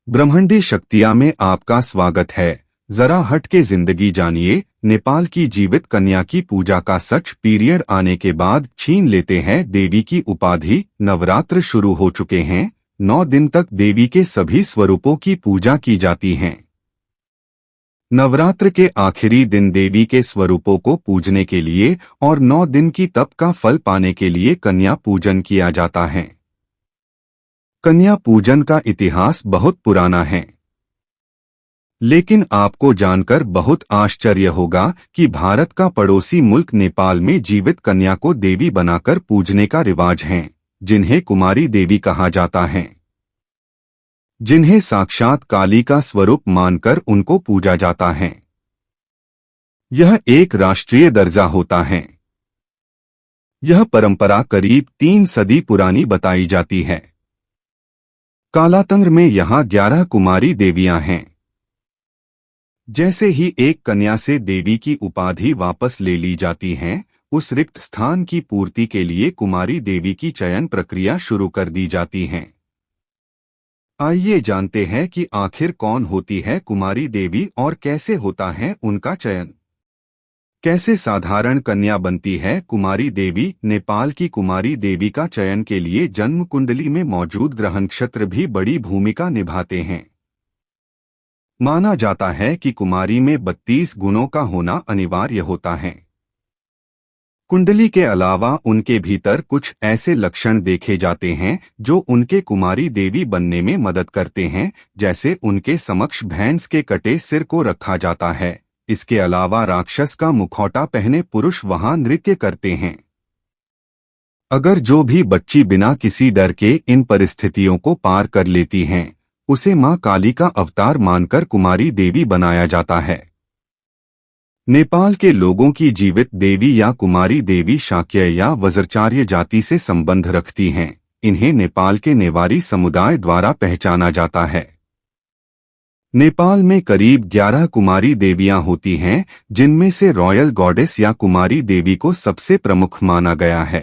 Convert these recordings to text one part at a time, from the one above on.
ब्रह्मांडी शक्तियाँ में आपका स्वागत है। जरा हट के जिंदगी जानिए। नेपाल की जीवित कन्या की पूजा का सच पीरियड आने के बाद छीन लेते हैं देवी की उपाधि। नवरात्र शुरू हो चुके हैं। 9 दिन तक देवी के सभी स्वरूपों की पूजा की जाती है। नवरात्र के आखिरी दिन देवी के स्वरूपों को पूजने के लिए और 9 दिन की तप का फल पाने के लिए कन्या पूजन किया जाता है। कन्या पूजन का इतिहास बहुत पुराना है, लेकिन आपको जानकर बहुत आश्चर्य होगा कि भारत का पड़ोसी मुल्क नेपाल में जीवित कन्या को देवी बनाकर पूजने का रिवाज है, जिन्हें कुमारी देवी कहा जाता है, जिन्हें साक्षात काली का स्वरूप मानकर उनको पूजा जाता है। यह एक राष्ट्रीय दर्जा होता है। यह परंपरा करीब 3 सदी पुरानी बताई जाती है। कालातंत्र में यहाँ 11 कुमारी देवियां हैं। जैसे ही एक कन्या से देवी की उपाधि वापस ले ली जाती है, उस रिक्त स्थान की पूर्ति के लिए कुमारी देवी की चयन प्रक्रिया शुरू कर दी जाती है। आइए जानते हैं कि आखिर कौन होती है कुमारी देवी और कैसे होता है उनका चयन। कैसे साधारण कन्या बनती है कुमारी देवी। नेपाल की कुमारी देवी का चयन के लिए जन्म कुंडली में मौजूद ग्रह नक्षत्र भी बड़ी भूमिका निभाते हैं। माना जाता है कि कुमारी में 32 गुणों का होना अनिवार्य होता है। कुंडली के अलावा उनके भीतर कुछ ऐसे लक्षण देखे जाते हैं जो उनके कुमारी देवी बनने में मदद करते हैं, जैसे उनके समक्ष भैंस के कटे सिर को रखा जाता है। इसके अलावा राक्षस का मुखौटा पहने पुरुष वहां नृत्य करते हैं। अगर जो भी बच्ची बिना किसी डर के इन परिस्थितियों को पार कर लेती हैं, उसे मां काली का अवतार मानकर कुमारी देवी बनाया जाता है। नेपाल के लोगों की जीवित देवी या कुमारी देवी शाक्य या वज्राचार्य जाति से संबंध रखती हैं। इन्हें नेपाल के नेवारी समुदाय द्वारा पहचाना जाता है। नेपाल में करीब 11 कुमारी देवियां होती हैं, जिनमें से रॉयल गॉडेस या कुमारी देवी को सबसे प्रमुख माना गया है।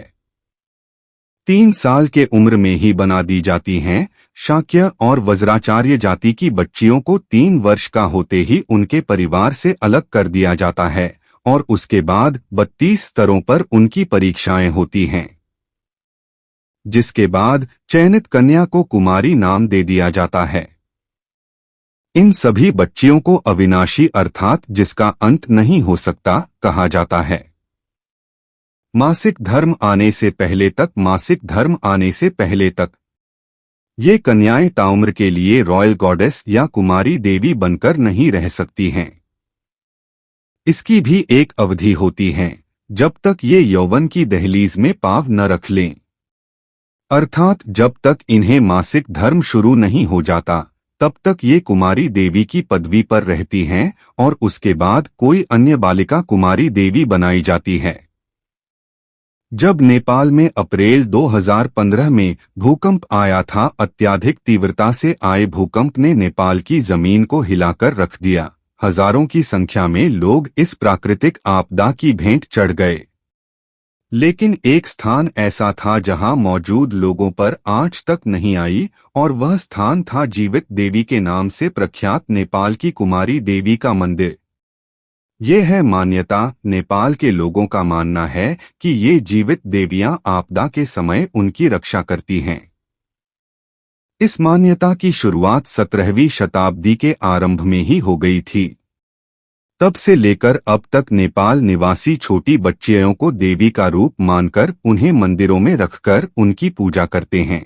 3 साल के उम्र में ही बना दी जाती हैं। शाक्य और वज्राचार्य जाति की बच्चियों को 3 वर्ष का होते ही उनके परिवार से अलग कर दिया जाता है और उसके बाद 32 स्तरों पर उनकी परीक्षाएं होती हैं, जिसके बाद चयनित कन्या को कुमारी नाम दे दिया जाता है। इन सभी बच्चियों को अविनाशी अर्थात जिसका अंत नहीं हो सकता कहा जाता है। मासिक धर्म आने से पहले तक, मासिक धर्म आने से पहले तक ये कन्याएं ताउम्र के लिए रॉयल गॉडेस या कुमारी देवी बनकर नहीं रह सकती हैं। इसकी भी एक अवधि होती है जब तक ये यौवन की दहलीज में पांव न रख लें, अर्थात जब तक इन्हें मासिक धर्म शुरू नहीं हो जाता तब तक ये कुमारी देवी की पदवी पर रहती हैं और उसके बाद कोई अन्य बालिका कुमारी देवी बनाई जाती है। जब नेपाल में अप्रैल 2015 में भूकंप आया था, अत्यधिक तीव्रता से आए भूकंप ने नेपाल की जमीन को हिलाकर रख दिया। हजारों की संख्या में लोग इस प्राकृतिक आपदा की भेंट चढ़ गए। लेकिन एक स्थान ऐसा था जहां मौजूद लोगों पर आंच तक नहीं आई, और वह स्थान था जीवित देवी के नाम से प्रख्यात नेपाल की कुमारी देवी का मंदिर। ये है मान्यता। नेपाल के लोगों का मानना है कि ये जीवित देवियां आपदा के समय उनकी रक्षा करती हैं। इस मान्यता की शुरुआत 17वीं शताब्दी के आरंभ में ही हो गई थी। तब से लेकर अब तक नेपाल निवासी छोटी बच्चियों को देवी का रूप मानकर उन्हें मंदिरों में रखकर उनकी पूजा करते हैं।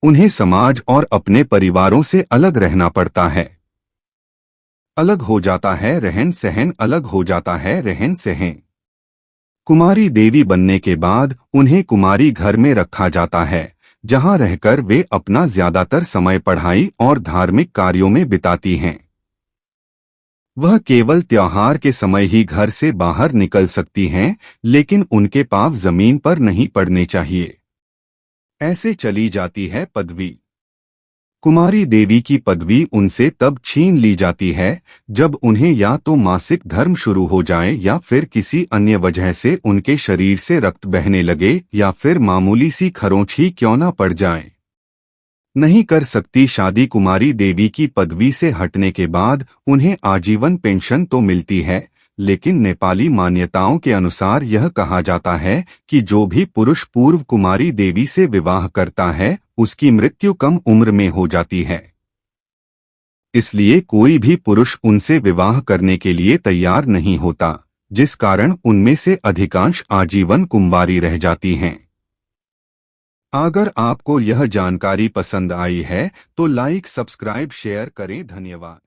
उन्हें समाज और अपने परिवारों से अलग रहना पड़ता है। अलग हो जाता है रहन सहन, अलग हो जाता है रहन सहन। कुमारी देवी बनने के बाद उन्हें कुमारी घर में रखा जाता है, जहां रहकर वे अपना ज्यादातर समय पढ़ाई और धार्मिक कार्यों में बिताती हैं। वह केवल त्योहार के समय ही घर से बाहर निकल सकती हैं, लेकिन उनके पांव जमीन पर नहीं पड़ने चाहिए। ऐसे चली जाती है पदवी। कुमारी देवी की पदवी उनसे तब छीन ली जाती है जब उन्हें या तो मासिक धर्म शुरू हो जाए या फिर किसी अन्य वजह से उनके शरीर से रक्त बहने लगे या फिर मामूली सी खरोंच ही क्यों न पड़ जाए। नहीं कर सकती शादी। कुमारी देवी की पदवी से हटने के बाद उन्हें आजीवन पेंशन तो मिलती है, लेकिन नेपाली मान्यताओं के अनुसार यह कहा जाता है कि जो भी पुरुष पूर्व कुमारी देवी से विवाह करता है उसकी मृत्यु कम उम्र में हो जाती है। इसलिए कोई भी पुरुष उनसे विवाह करने के लिए तैयार नहीं होता, जिस कारण उनमें से अधिकांश आजीवन कुंवारी रह जाती हैं। अगर आपको यह जानकारी पसंद आई है तो लाइक, सब्सक्राइब, शेयर करें। धन्यवाद।